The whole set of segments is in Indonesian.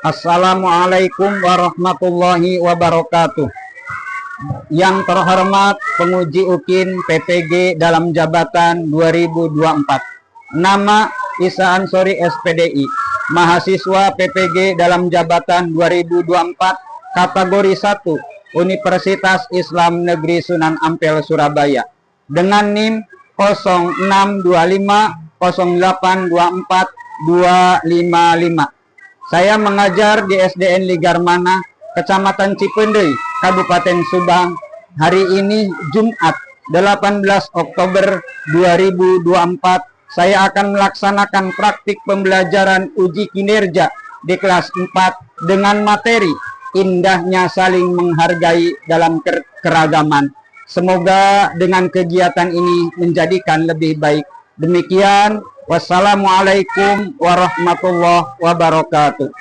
Assalamualaikum warahmatullahi wabarakatuh. Yang terhormat penguji UKIN PPG dalam jabatan 2024. Nama Isa Ansori SPDI, mahasiswa PPG dalam jabatan 2024, kategori 1, Universitas Islam Negeri Sunan Ampel Surabaya, dengan NIM 0625082425. Saya mengajar di SDN Ligarmana, Kecamatan Cipendei, Kabupaten Subang. Hari ini Jumat 18 Oktober 2024, saya akan melaksanakan praktik pembelajaran uji kinerja di kelas 4 dengan materi indahnya saling menghargai dalam keragaman. Semoga dengan kegiatan ini menjadikan lebih baik. Demikian, wassalamualaikum warahmatullahi wabarakatuh.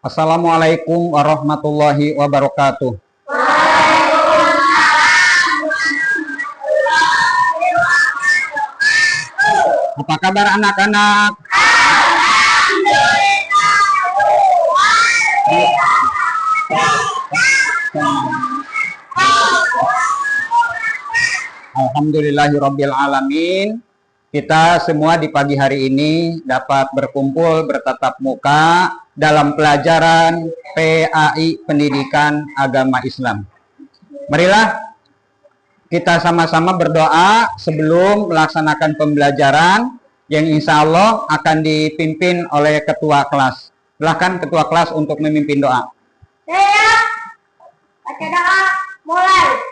Assalamualaikum warahmatullahi wabarakatuh. Apa kabar anak-anak? Alhamdulillahirabbil alamin. Kita semua di pagi hari ini dapat berkumpul bertatap muka dalam pelajaran PAI Pendidikan Agama Islam. Marilah kita sama-sama berdoa sebelum melaksanakan pembelajaran yang insya Allah akan dipimpin oleh ketua kelas. Silakan ketua kelas untuk memimpin doa. Siap. Baca doa, mulai.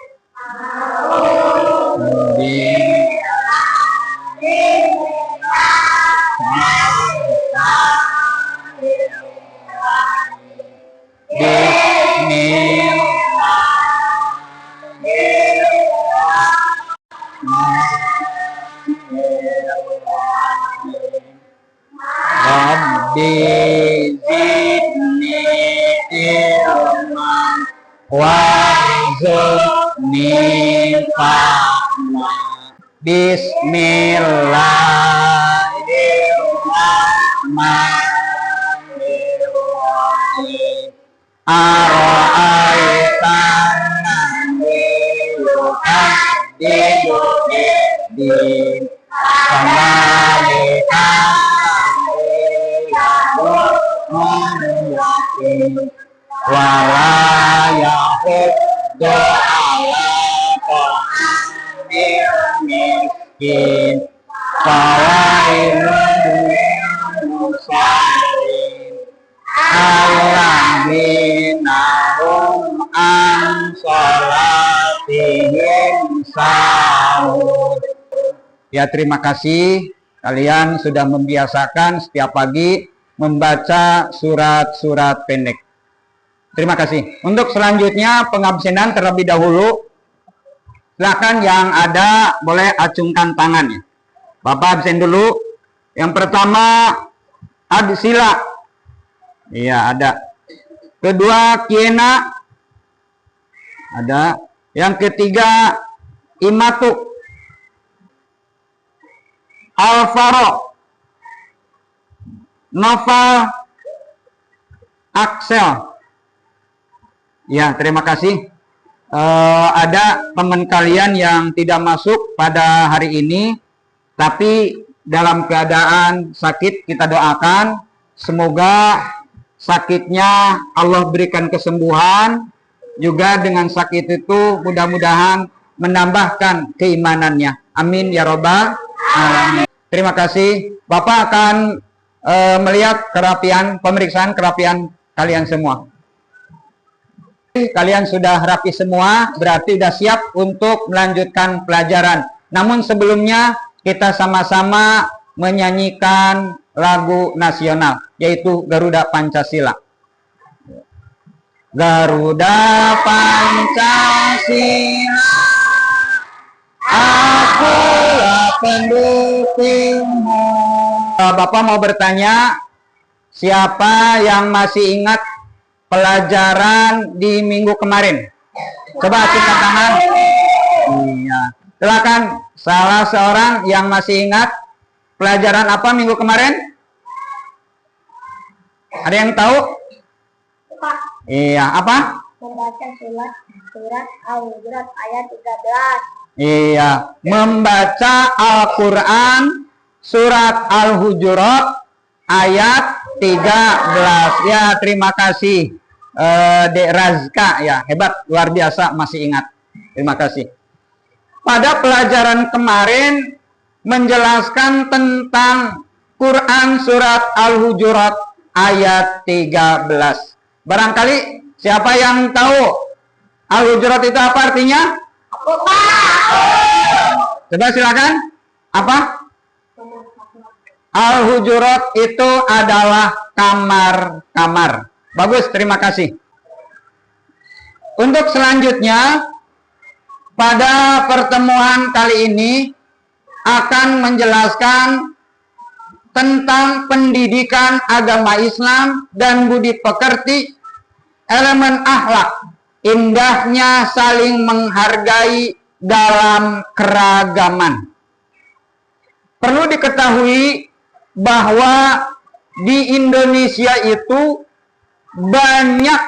Rabbi zidni ilman warzuqni fahma. Bismillahirrahmanirrahim. Ara'aitana yukaddidudin walayahuddu ala ta'amil miskin fawailun lil musallin alladzina hum an sholatihim sahun. Ya, terima kasih kalian sudah membiasakan setiap pagi membaca surat-surat pendek. Terima kasih. Untuk selanjutnya pengabsenan terlebih dahulu. Silakan yang ada boleh acungkan tangannya. Bapak absen dulu. Yang pertama Adsila. Iya, ada. Kedua Kiena. Ada. Yang ketiga Imatu. Alvaro, Nova, Axel. Ya, terima kasih. Ada teman kalian yang tidak masuk pada hari ini, tapi dalam keadaan sakit. Kita doakan semoga sakitnya Allah berikan kesembuhan. Juga dengan sakit itu mudah-mudahan menambahkan keimanannya. Amin ya robbal alamin. Terima kasih. Bapak akan melihat pemeriksaan kerapian kalian semua. Kalian sudah rapi semua, berarti sudah siap untuk melanjutkan pelajaran. Namun sebelumnya kita sama-sama menyanyikan lagu nasional, yaitu Garuda Pancasila. Garuda Pancasila, akulah pendukungmu. Bapak mau bertanya, siapa yang masih ingat pelajaran di minggu kemarin? Coba angkat tangan. Iya. Silakan salah seorang yang masih ingat pelajaran apa minggu kemarin? Ada yang tahu? Pak. Iya, apa? Membaca surat Al-Hujurat ayat 13. Iya, membaca Al-Quran surat Al-Hujurat ayat 13. Ya, terima kasih Dek Razka, ya, hebat, luar biasa masih ingat. Terima kasih. Pada pelajaran kemarin menjelaskan tentang Quran surat Al-Hujurat ayat 13. Barangkali siapa yang tahu Al-Hujurat itu apa artinya? Coba silakan. Apa? Al-Hujurat itu adalah kamar-kamar. Bagus, terima kasih. Untuk selanjutnya, pada pertemuan kali ini akan menjelaskan tentang pendidikan agama Islam dan budi pekerti, elemen akhlak, indahnya saling menghargai dalam keragaman. Perlu diketahui bahwa di Indonesia itu banyak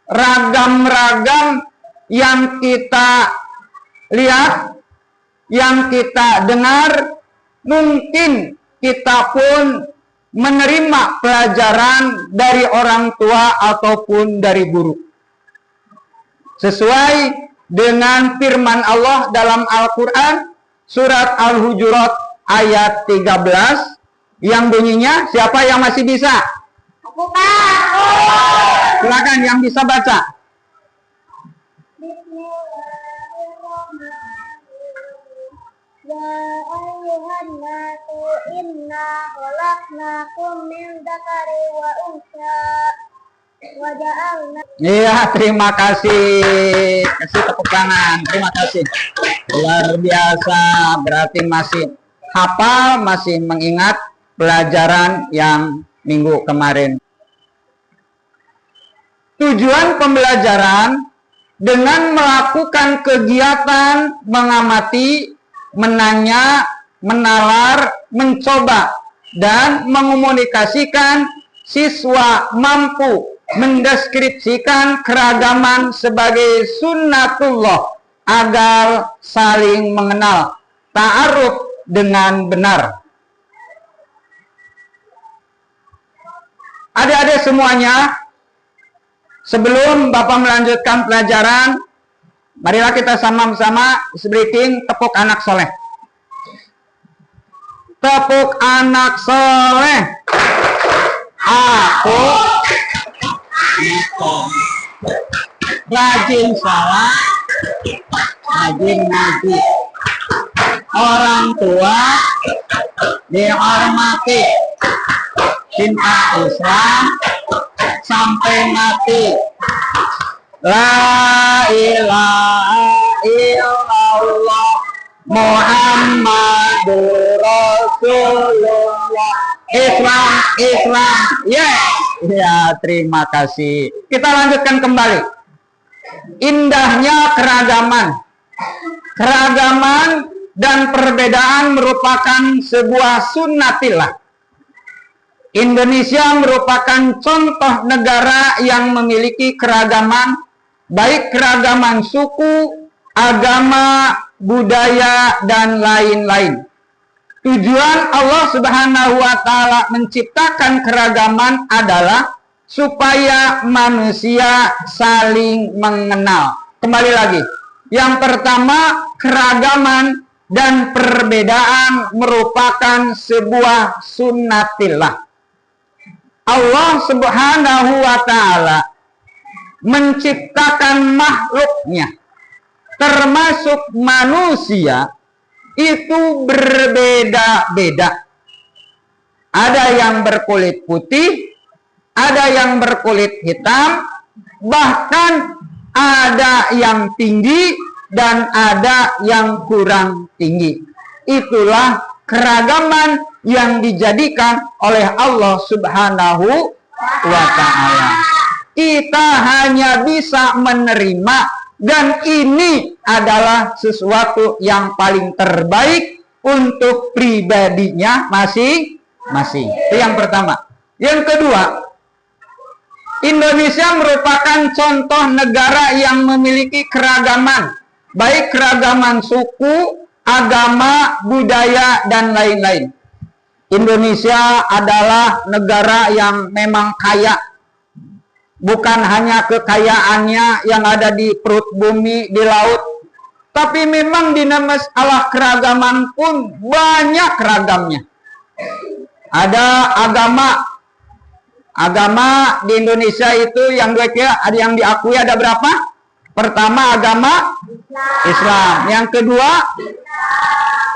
ragam-ragam yang kita lihat, yang kita dengar. Mungkin kita pun menerima pelajaran dari orang tua ataupun dari guru. Sesuai dengan firman Allah dalam Al-Quran surat Al-Hujurat ayat 13 yang bunyinya, siapa yang masih bisa? Aku, Pak. Silakan yang bisa baca. Ya ayyuhan nasu inna khalaqnakum min dzakari wa unsha wa ja'alna. Iya, terima kasih. Kasih tepuk tangan. Terima kasih. Luar biasa. Berarti masih hafal, masih mengingat pelajaran yang minggu kemarin. Tujuan pembelajaran dengan melakukan kegiatan mengamati, menanya, menalar, mencoba, dan mengomunikasikan, siswa mampu mendeskripsikan keragaman sebagai sunnatullah agar saling mengenal, ta'aruf dengan benar. Adik-adik semuanya, sebelum Bapak melanjutkan pelajaran, marilah kita sama-sama breathing tepuk anak soleh. Tepuk anak soleh. Aku rajin sholat, rajin ngaji. Orang tua dihormati. Cinta Islam sampai mati. La ilaha illallah Muhammadur Rasulullah. Islam, Islam, ya, terima kasih. Kita lanjutkan kembali. Indahnya keragaman dan perbedaan merupakan sebuah sunnatillah. Indonesia merupakan contoh negara yang memiliki keragaman, baik keragaman suku, agama, budaya, dan lain-lain. Tujuan Allah Subhanahu wa Ta'ala menciptakan keragaman adalah supaya manusia saling mengenal. Kembali lagi, yang pertama, keragaman dan perbedaan merupakan sebuah sunnatillah. Allah Subhanahu wa Ta'ala menciptakan makhluknya, termasuk manusia, itu berbeda-beda. Ada yang berkulit putih, ada yang berkulit hitam, bahkan ada yang tinggi dan ada yang kurang tinggi. Itulah keragaman yang dijadikan oleh Allah Subhanahu wa Ta'ala. kita hanya bisa menerima, dan ini adalah sesuatu yang paling terbaik untuk pribadinya masing-masing. Itu yang pertama. Yang kedua, Indonesia merupakan contoh negara yang memiliki keragaman, baik keragaman suku, agama, budaya, dan lain-lain. Indonesia adalah negara yang memang kaya. Bukan hanya kekayaannya yang ada di perut bumi, di laut, tapi memang di masalah keragaman pun banyak ragamnya. Ada agama di Indonesia itu yang ada yang diakui ada berapa? Pertama agama Islam, yang kedua,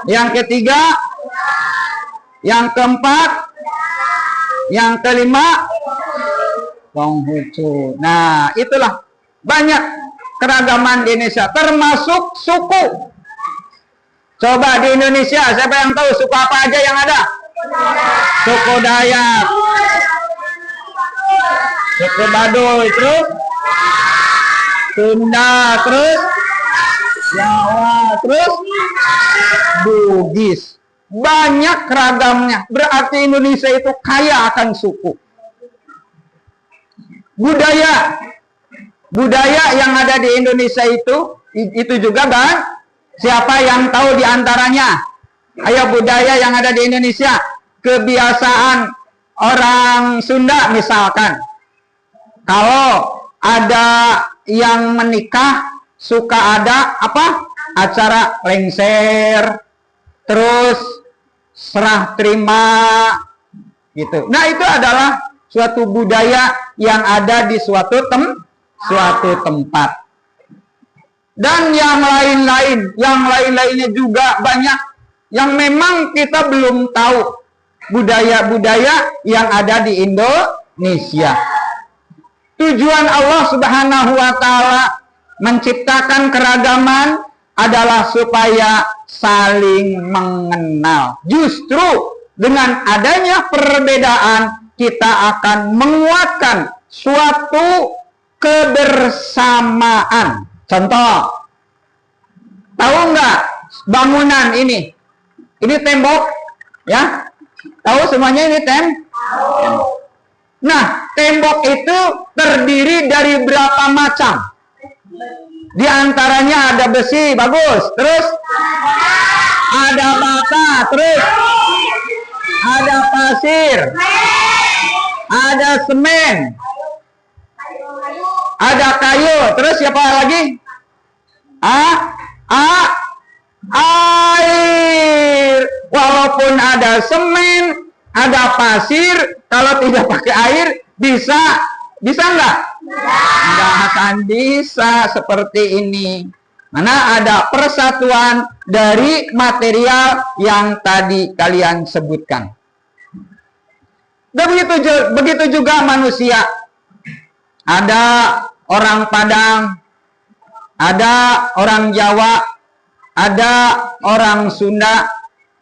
yang ketiga, yang keempat, yang kelima Konghucu. Nah, itulah banyak keragaman di Indonesia, termasuk suku. Coba di Indonesia, siapa yang tahu suku apa aja yang ada? Suku Dayak, suku Baduy, terus Sunda, terus Jawa, terus Bugis. Banyak ragamnya. Berarti Indonesia itu kaya akan suku. Budaya yang ada di Indonesia itu juga, Bang. Siapa yang tahu di antaranya? Ayo, budaya yang ada di Indonesia. Kebiasaan orang Sunda misalkan. Kalau ada yang menikah, suka ada apa? Acara lengser, terus serah terima gitu. Nah, itu adalah suatu budaya yang ada di suatu tempat. Dan yang lain-lainnya juga banyak yang memang kita belum tahu budaya-budaya yang ada di Indonesia. Tujuan Allah Subhanahu wa Ta'ala menciptakan keragaman adalah supaya saling mengenal. Justru dengan adanya perbedaan, kita akan menguatkan suatu kebersamaan. Contoh, tahu nggak bangunan ini? Ini tembok, ya? Tahu semuanya ini tembok. Nah, tembok itu terdiri dari berapa macam? Di antaranya ada besi, bagus. Terus ada bata, terus ada pasir, ada semen, ada kayu, terus siapa lagi? Air. Walaupun ada semen, ada pasir, kalau tidak pakai air bisa nggak? Nggak akan bisa seperti ini. Mana ada persatuan dari material yang tadi kalian sebutkan. Dan begitu juga manusia. Ada orang Padang, ada orang Jawa, ada orang Sunda,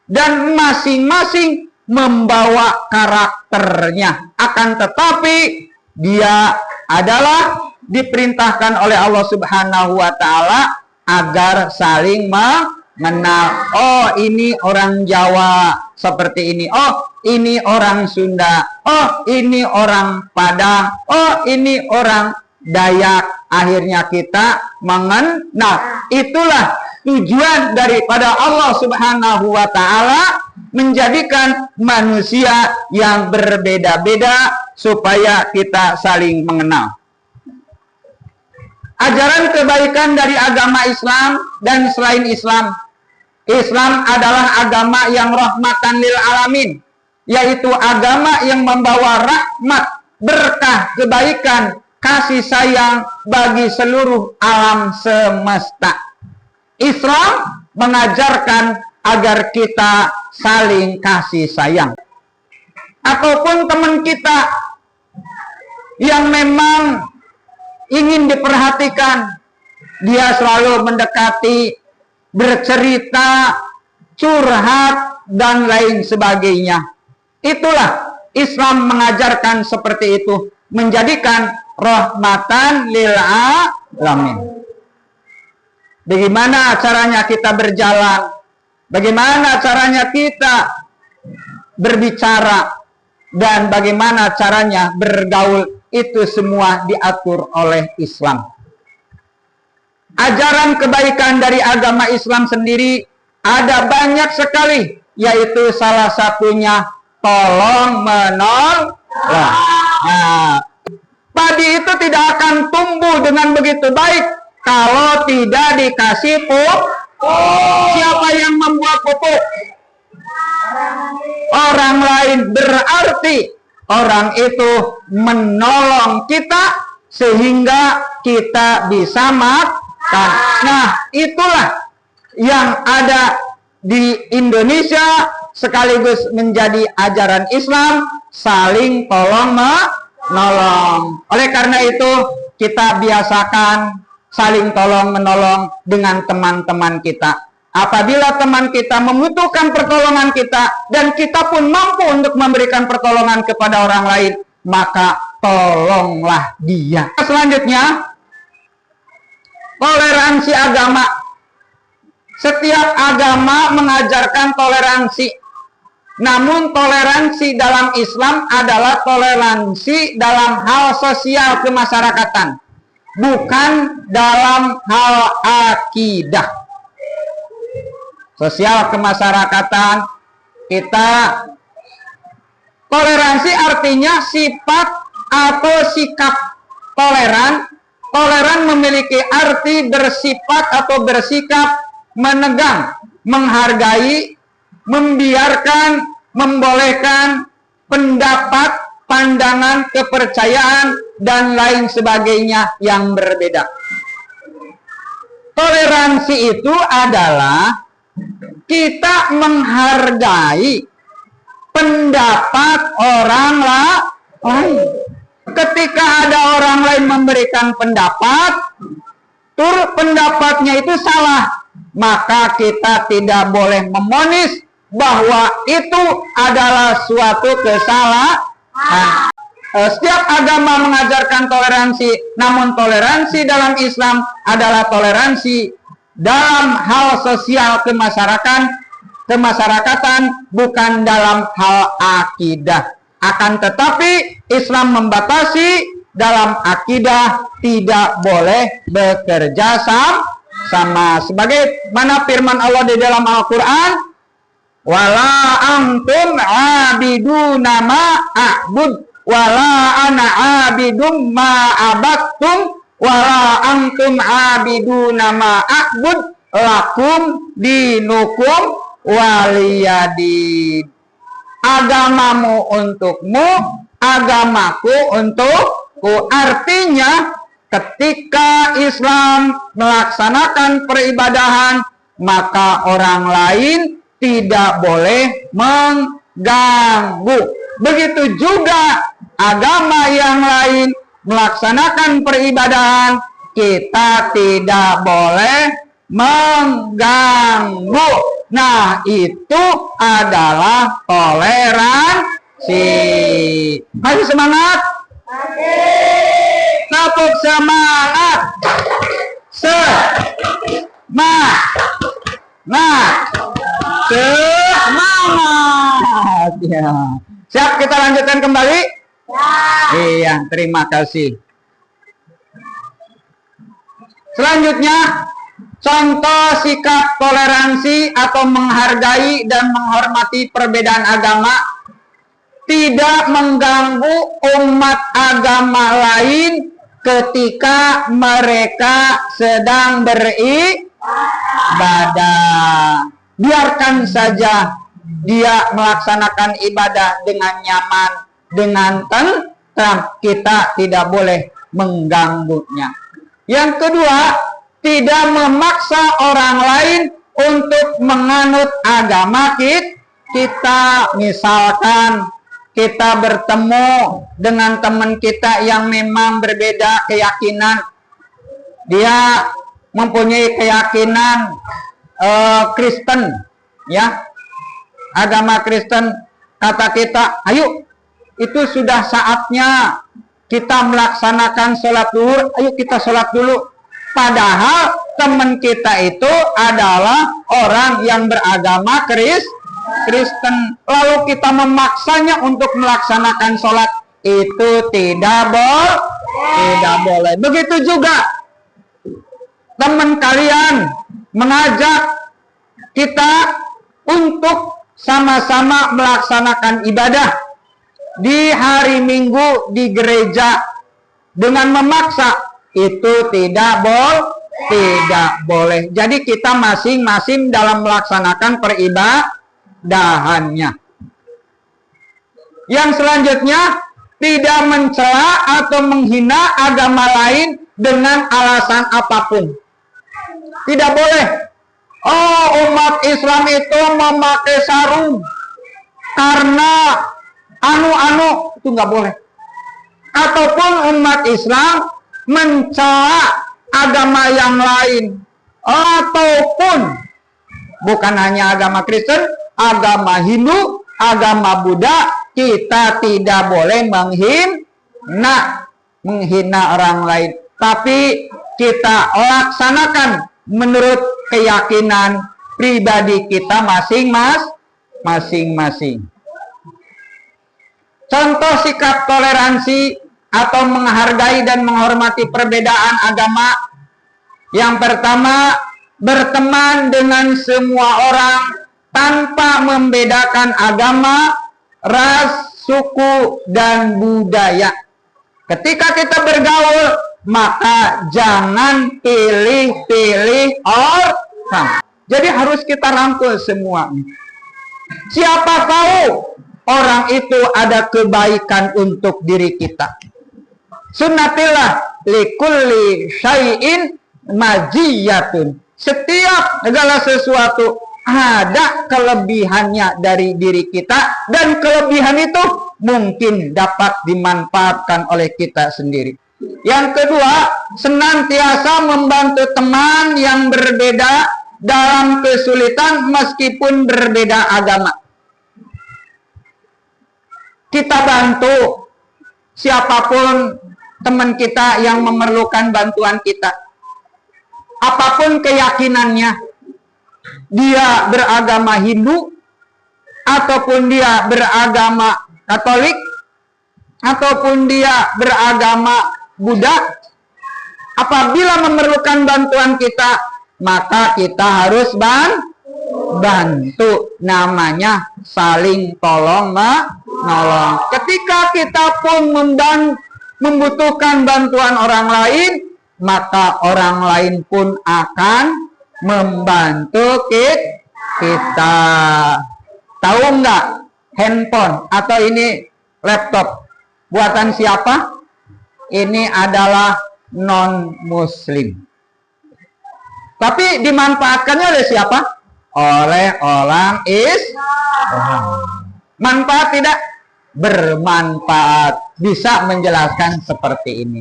dan masing-masing membawa karakternya. Akan tetapi dia adalah diperintahkan oleh Allah Subhanahu wa Ta'ala agar saling mengenal. Oh, ini orang Jawa seperti ini. Oh, ini orang Sunda. Oh, ini orang Padang. Oh, ini orang Dayak. Akhirnya kita mengenal. Itulah tujuan daripada Allah Subhanahu wa Ta'ala menjadikan manusia yang berbeda-beda supaya kita saling mengenal. Ajaran kebaikan dari agama Islam dan selain Islam. Islam adalah agama yang rahmatan lil alamin, yaitu agama yang membawa rahmat, berkah, kebaikan, kasih sayang bagi seluruh alam semesta. Islam mengajarkan agar kita saling kasih sayang. Ataupun teman kita yang memang ingin diperhatikan, dia selalu mendekati, bercerita, curhat, dan lain sebagainya. Itulah Islam mengajarkan seperti itu, menjadikan rahmatan lil alamin. Bagaimana caranya kita berjalan? Bagaimana caranya kita berbicara? Dan bagaimana caranya bergaul? Itu semua diatur oleh Islam. Ajaran kebaikan dari agama Islam sendiri ada banyak sekali, yaitu salah satunya tolong menolong. Nah, padi itu tidak akan tumbuh dengan begitu baik kalau tidak dikasih pupuk. Siapa yang membuat pupuk? Orang lain. Berarti orang itu menolong kita sehingga kita bisa makan. Nah, itulah yang ada di Indonesia sekaligus menjadi ajaran Islam, saling tolong menolong. Oleh karena itu, kita biasakan saling tolong menolong dengan teman-teman kita. Apabila teman kita membutuhkan pertolongan kita dan kita pun mampu untuk memberikan pertolongan kepada orang lain, maka tolonglah dia. Selanjutnya, toleransi agama. Setiap agama mengajarkan toleransi. Namun toleransi dalam Islam adalah toleransi dalam hal sosial kemasyarakatan, bukan dalam hal akidah. Sosial kemasyarakatan, kita toleransi artinya sifat atau sikap toleran. Toleran memiliki arti bersifat atau bersikap menegang, menghargai, membiarkan, membolehkan pendapat, pandangan, kepercayaan, dan lain sebagainya yang berbeda. Toleransi itu adalah kita menghargai pendapat orang lain. Ketika ada orang lain memberikan pendapat, pendapatnya itu salah, maka kita tidak boleh memonis bahwa itu adalah suatu kesalahan. Setiap agama mengajarkan toleransi, namun toleransi dalam Islam adalah toleransi dalam hal sosial kemasyarakatan, bukan dalam hal akidah. Akan tetapi Islam membatasi dalam akidah tidak boleh bekerja sama. Sebagaimana firman Allah di dalam Al-Quran, wala antum abiduna ma a'bud wala ana abidum ma abattum wala antum abiduna ma a'bud lakum dinukum waliyadin. Agamamu untukmu, agamaku untukku. Artinya ketika Islam melaksanakan peribadahan, maka orang lain tidak boleh mengganggu. Begitu juga agama yang lain melaksanakan peribadahan, kita tidak boleh mengganggu. Nah, itu adalah toleransi. Masih semangat? Masih. Tepuk semangat. Semangat. Ya. Siap, kita lanjutkan kembali? Ya. Iya, terima kasih. Selanjutnya, contoh sikap toleransi atau menghargai dan menghormati perbedaan agama, tidak mengganggu umat agama lain ketika mereka sedang beribadah. Biarkan saja dia melaksanakan ibadah dengan nyaman, dengan tentram. Kita tidak boleh mengganggunya. Yang kedua, tidak memaksa orang lain untuk menganut agama kita. Misalkan kita bertemu dengan teman kita yang memang berbeda keyakinan. Dia mempunyai keyakinan Kristen, ya, agama Kristen. Kata kita, ayo, itu sudah saatnya kita melaksanakan sholat duhur, ayo kita sholat dulu. Padahal teman kita itu adalah orang yang beragama Kristen. Lalu kita memaksanya untuk melaksanakan sholat, itu tidak boleh. Begitu juga teman kalian mengajak kita untuk sama-sama melaksanakan ibadah di hari Minggu di gereja dengan memaksa, itu tidak boleh. Jadi kita masing-masing dalam melaksanakan peribadahannya. Yang selanjutnya, tidak mencela atau menghina agama lain dengan alasan apapun. Tidak boleh. Oh, umat Islam itu memakai sarung karena anu-anu, itu nggak boleh. Ataupun umat Islam mencela agama yang lain, ataupun bukan hanya agama Kristen, agama Hindu, agama Buddha, kita tidak boleh menghina orang lain, tapi kita laksanakan menurut keyakinan pribadi kita masing-masing. Contoh sikap toleransi atau menghargai dan menghormati perbedaan agama. Yang pertama, berteman dengan semua orang tanpa membedakan agama, ras, suku, dan budaya. Ketika kita bergaul, maka jangan pilih-pilih orang. Jadi harus kita rangkul semua. Siapa tahu orang itu ada kebaikan untuk diri kita. Sunnatillah likulli syai'in majiyatun. Setiap segala sesuatu ada kelebihannya dari diri kita, dan kelebihan itu mungkin dapat dimanfaatkan oleh kita sendiri. Yang kedua, senantiasa membantu teman yang berbeda dalam kesulitan meskipun berbeda agama. Kita bantu siapapun teman kita yang memerlukan bantuan kita. Apapun keyakinannya, dia beragama Hindu, ataupun dia beragama Katolik, ataupun dia beragama Buddha, apabila memerlukan bantuan kita, maka kita harus bantu. Namanya saling tolong menolong. Ketika kita pun membutuhkan bantuan orang lain, maka orang lain pun akan membantu kita. Tahu nggak, handphone atau ini laptop buatan siapa? Ini adalah non-muslim. Tapi dimanfaatkannya oleh siapa? Oleh orang Islam. Manfaat tidak? Bermanfaat. Bisa menjelaskan seperti ini.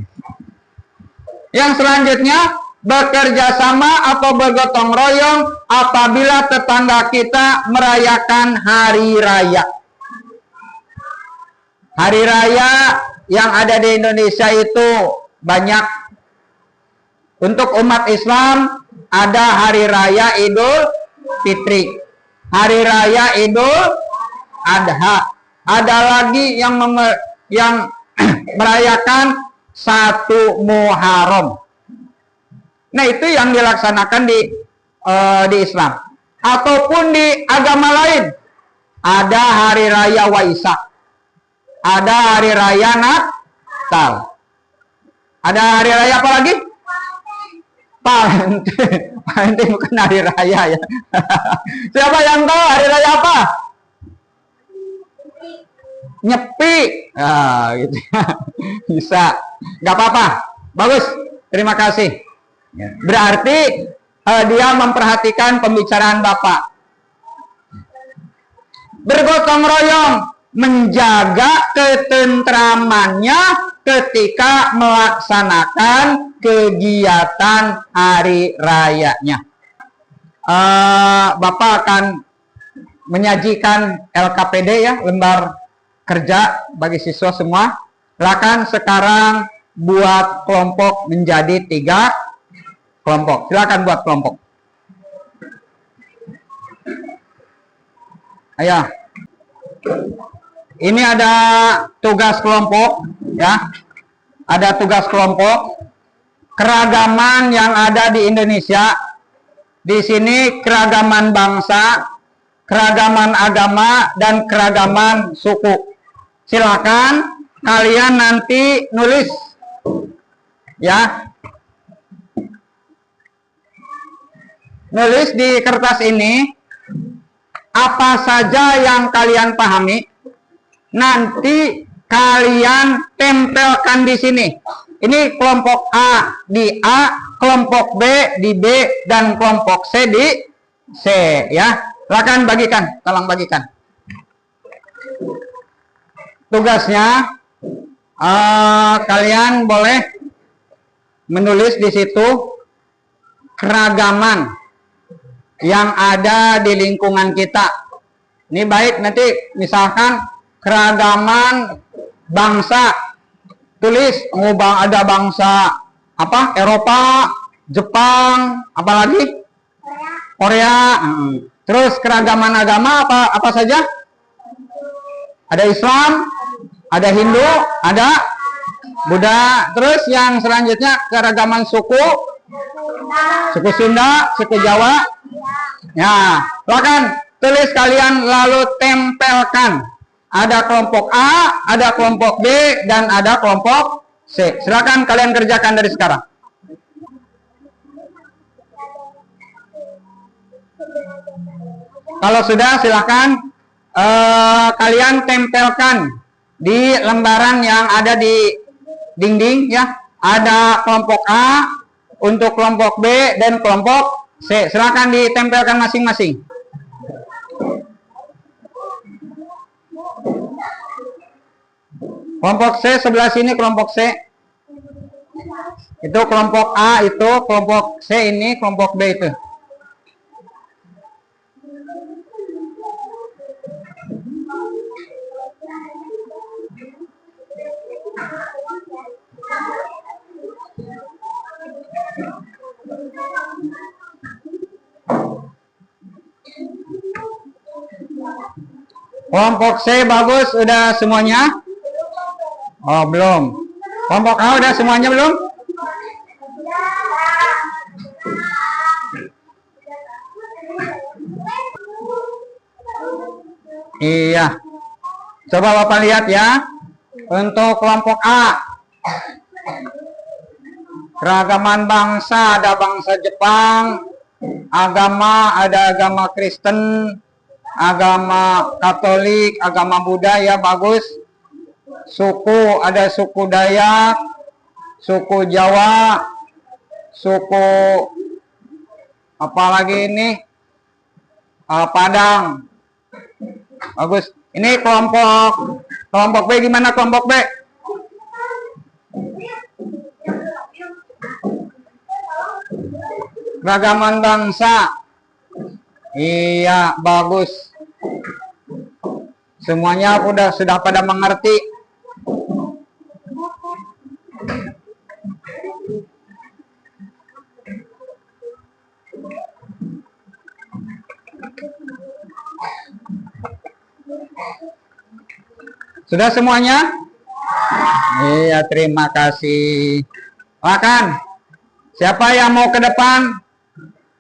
Yang selanjutnya, bekerja sama atau bergotong royong apabila tetangga kita merayakan hari raya. Hari raya yang ada di Indonesia itu banyak. Untuk umat Islam ada hari raya Idul Fitri, hari raya Idul Adha. Ada lagi yang merayakan 1 Muharram. Nah, itu yang dilaksanakan di Islam. Ataupun di agama lain, ada hari raya Waisak, ada hari raya Natal, ada hari raya apa lagi? Valentine bukan hari raya ya. Siapa yang tahu hari raya apa? Nyepi. Ah, gitu. Bisa. Nggak apa-apa. Bagus. Terima kasih. Berarti dia memperhatikan pembicaraan Bapak. Bergotong royong, menjaga ketentramannya ketika melaksanakan kegiatan hari rayanya. Bapak akan menyajikan LKPD ya, lembar kerja bagi siswa semua. Silakan sekarang buat kelompok menjadi 3 kelompok. Silakan buat kelompok. Ayo. Ini ada tugas kelompok, ya. Ada tugas kelompok. Keragaman yang ada di Indonesia. Di sini keragaman bangsa, keragaman agama, dan keragaman suku. Silakan kalian nanti nulis, ya. Nulis di kertas ini apa saja yang kalian pahami. Nanti kalian tempelkan di sini. Ini kelompok A di A, kelompok B di B, dan kelompok C di C, ya. Silakan bagikan, tolong bagikan. Tugasnya kalian boleh menulis di situ keragaman yang ada di lingkungan kita. Ini baik, nanti misalkan keragaman bangsa, tulis ada bangsa apa? Eropa, Jepang, apalagi Korea. Terus keragaman agama apa saja? Ada Islam, ada Hindu, ada Buddha. Terus yang selanjutnya keragaman suku, suku Sunda, suku Jawa. Ya, silakan tulis kalian lalu tempelkan. Ada kelompok A, ada kelompok B, dan ada kelompok C. Silakan kalian kerjakan dari sekarang. Kalau sudah, silakan kalian tempelkan di lembaran yang ada di dinding, ya. Ada kelompok A untuk kelompok B dan kelompok C. Silakan ditempelkan masing-masing. Kelompok C sebelah sini, kelompok C. Itu kelompok A, itu kelompok C, ini kelompok B itu. Kelompok C bagus, udah semuanya? Oh, belum. Kelompok A udah semuanya belum? Iya. Coba Bapak lihat ya. Untuk kelompok A, keragaman bangsa, ada bangsa Jepang, agama, ada agama Kristen, agama Katolik, agama Buddha, ya bagus. Suku, ada suku Dayak, suku Jawa, suku apalagi ini, Padang. Bagus. Ini kelompok B gimana, kelompok B? Keragaman bangsa. Iya, bagus. Semuanya sudah pada mengerti. Sudah semuanya? Iya, terima kasih. Silakan. Siapa yang mau ke depan?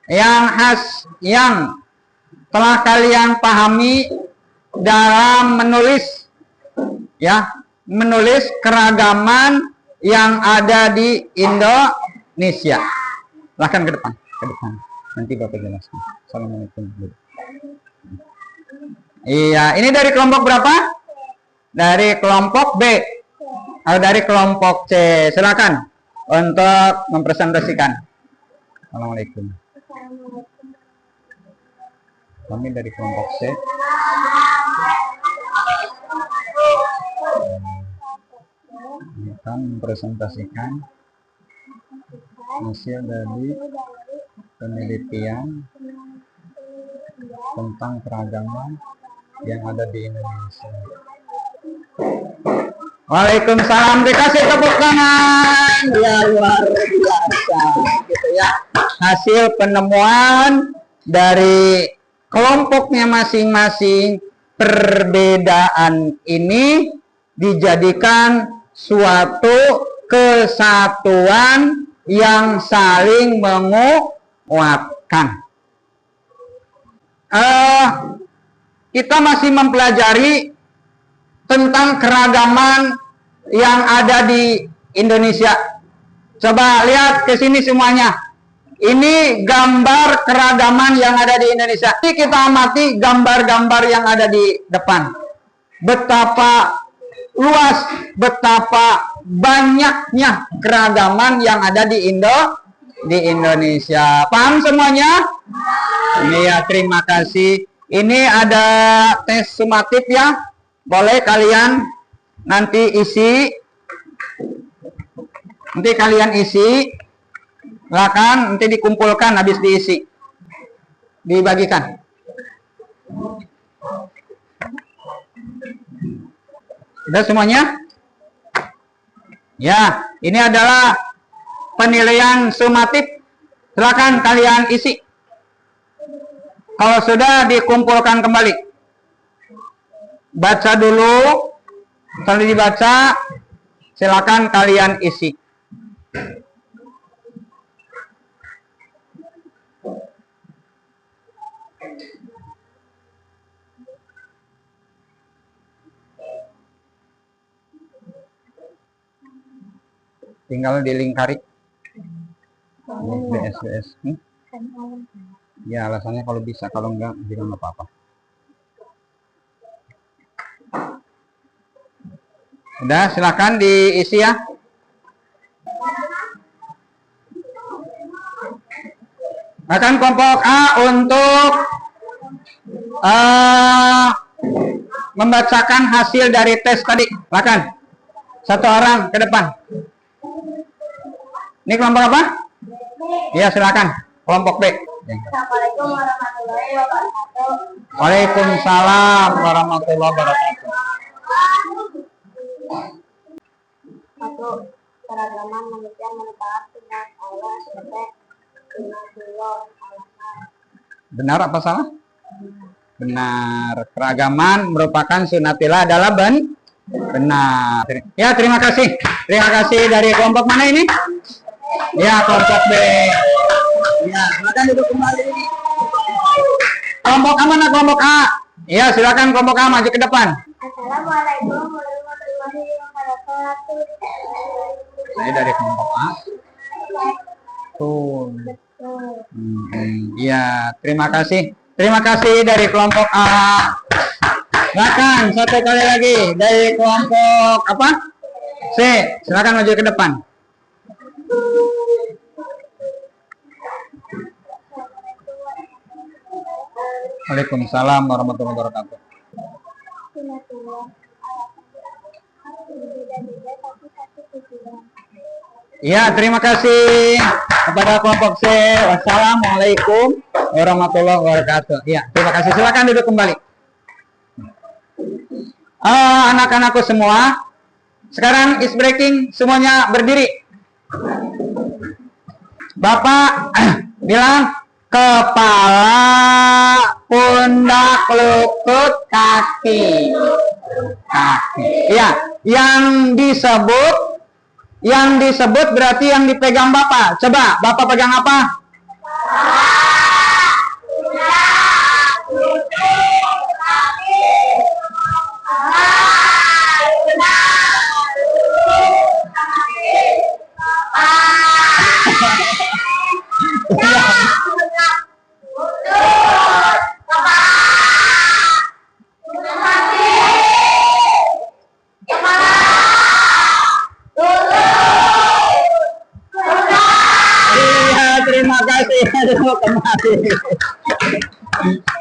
Yang telah kalian pahami dalam menulis, ya, menulis keragaman yang ada di Indonesia. Silakan ke depan, Nanti Bapak jelaskan. Assalamualaikum. Iya, ini dari kelompok berapa? Dari kelompok B atau dari kelompok C. Silakan untuk mempresentasikan. Assalamualaikum. Kami dari kelompok C. Akan mempresentasikan hasil dari penelitian tentang keragaman yang ada di Indonesia. Waalaikumsalam. Dikasih tepuk tangan. Ya luar biasa. Gitu ya. Hasil penemuan dari kelompoknya masing-masing, perbedaan ini dijadikan suatu kesatuan yang saling menguatkan. Kita masih mempelajari tentang keragaman yang ada di Indonesia. Coba lihat ke sini semuanya. Ini gambar keragaman yang ada di Indonesia. Ini kita amati gambar-gambar yang ada di depan. Betapa luas, betapa banyaknya keragaman yang ada di Indonesia. Paham semuanya? Ini ya, terima kasih. Ini ada tes sumatif ya. Boleh kalian nanti isi. Nanti kalian isi. Silakan, nanti dikumpulkan habis diisi. Dibagikan. Sudah semuanya? Ya, ini adalah penilaian sumatif. Silakan kalian isi. Kalau sudah dikumpulkan kembali. Baca dulu. Setelah dibaca, silakan kalian isi. Tinggal dilingkari. BSBS. Ya, alasannya kalau bisa, kalau enggak juga enggak apa-apa. Udah, silakan diisi ya. Akan kelompok A untuk membacakan hasil dari tes tadi. Silakan. Satu orang ke depan. Ini kelompok apa? Ya, silakan. Kelompok B. Assalamualaikum warahmatullahi wabarakatuh. Waalaikumsalam warahmatullahi wabarakatuh. Satu, keragaman manusia merupakan sunat Allah sebagai sunatullah. Benar apa salah? Benar. Keragaman merupakan sunatillah adalah benar. Ya, terima kasih. Terima kasih dari kelompok mana ini? Ya, kelompok B. Ya, silakan duduk kembali. Kelompok A mana? Kelompok A. Ya, silakan kelompok A maju ke depan. Assalamualaikum warahmatullahi wabarakatuh. Saya dari kelompok A. Tuh. Iya, terima kasih. Terima kasih dari kelompok A. Silakan satu kali lagi dari kelompok apa? C. Silakan maju ke depan. Waalaikumsalam warahmatullahi wabarakatuh. Ya, terima kasih kepada kelompok C. Wassalamualaikum warahmatullahi wabarakatuh. Ya, terima kasih. Silakan duduk kembali. Anak-anakku semua, sekarang is breaking, semuanya berdiri. Bapak bilang kepala, pundak, lutut, kaki. Ya, yang disebut berarti yang dipegang Bapak. Coba, Bapak pegang apa?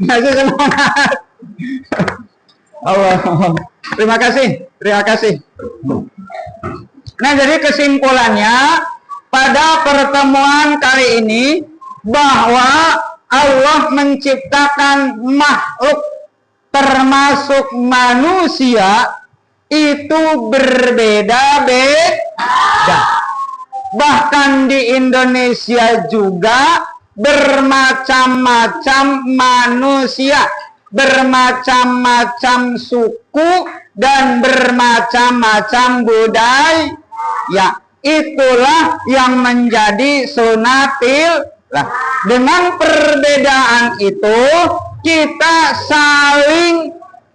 Masih semangat. Allah. Terima kasih. Terima kasih. Nah, jadi kesimpulannya pada pertemuan kali ini bahwa Allah menciptakan makhluk termasuk manusia itu berbeda-beda. Bahkan di Indonesia juga bermacam-macam manusia, bermacam-macam suku, dan bermacam-macam budaya. Ya, itulah yang menjadi sunatil. Dengan perbedaan itu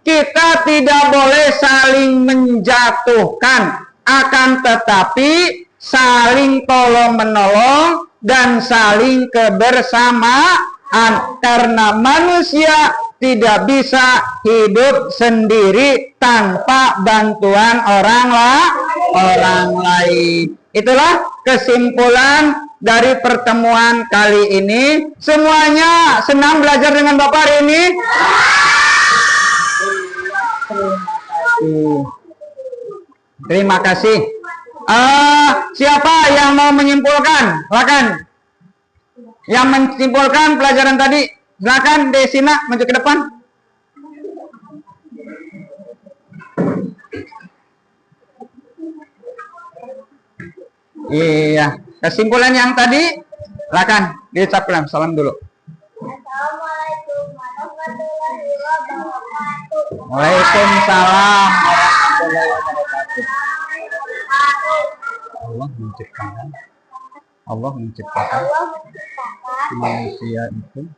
kita tidak boleh saling menjatuhkan, akan tetapi saling tolong menolong dan saling kebersamaan, karena manusia tidak bisa hidup sendiri tanpa bantuan orang lain. Itulah kesimpulan dari pertemuan kali ini. Semuanya senang belajar dengan Bapak hari ini? Terima kasih. Siapa yang mau menyimpulkan? Silakan. Yang menyimpulkan pelajaran tadi, silakan Desina maju ke depan. Iya, kesimpulan yang tadi, silakan diucapkan salam dulu. Assalamualaikum warahmatullahi wabarakatuh. Waalaikumsalam warahmatullahi wabarakatuh. Allah menciptakan manusia itu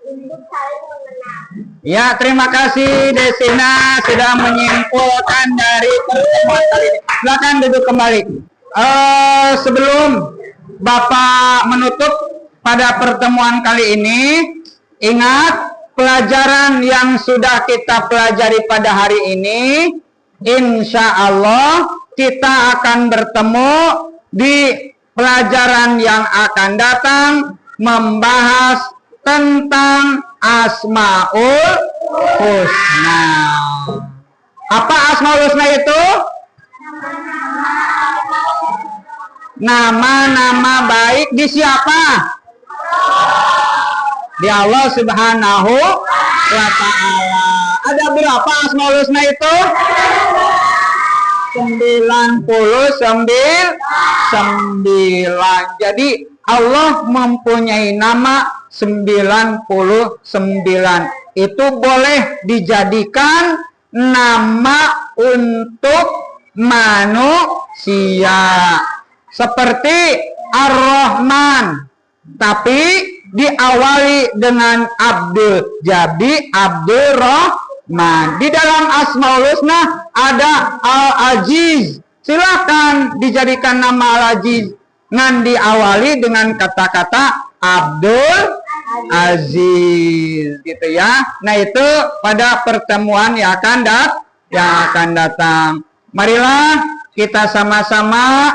untuk saling mengenal. Ya, terima kasih Desina sudah menyimpulkan dari pertemuan kali ini. Silakan duduk kembali. Sebelum Bapak menutup pada pertemuan kali ini, ingat pelajaran yang sudah kita pelajari pada hari ini. Insya Allah kita akan bertemu di pelajaran yang akan datang, membahas tentang Asmaul Husna. Apa Asmaul Husna itu? Nama-nama baik di siapa? Di Allah Subhanahu wa Ta'ala. Ada berapa Asmaul Husna itu? 99. Jadi Allah mempunyai nama 99. Itu boleh dijadikan nama untuk manusia. Seperti Ar-Rahman, tapi diawali dengan Abdul. Jadi Abdul Rahman. Di dalam Asmaul Husna ada Al-Aziz. Silakan dijadikan nama Al-Aziz dengan diawali dengan kata-kata Abdul Aziz, gitu ya. Nah, itu pada pertemuan yang akan datang. Marilah kita sama-sama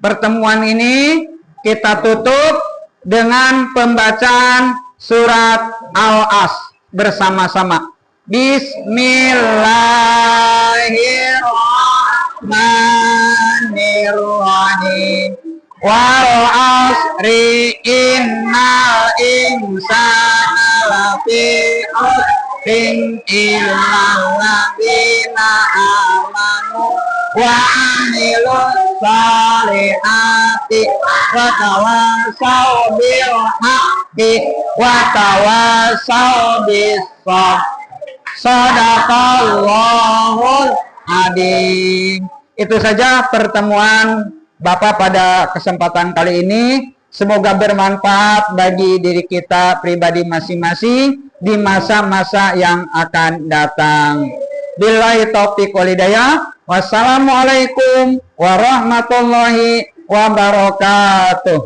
pertemuan ini kita tutup dengan pembacaan surat Al-As bersama-sama. Bismillahirrahmanirrahim. Wal asri innal insana lafi khusrin illal ladzina amanu wa amilus salihati wa tawasaw bil haqqi wa tawasaw bis sabr. Shadaqallahul adzim. Itu saja pertemuan Bapak pada kesempatan kali ini. Semoga bermanfaat bagi diri kita pribadi masing-masing di masa-masa yang akan datang. Billahi taufiq wal hidayah. Wassalamualaikum warahmatullahi wabarakatuh.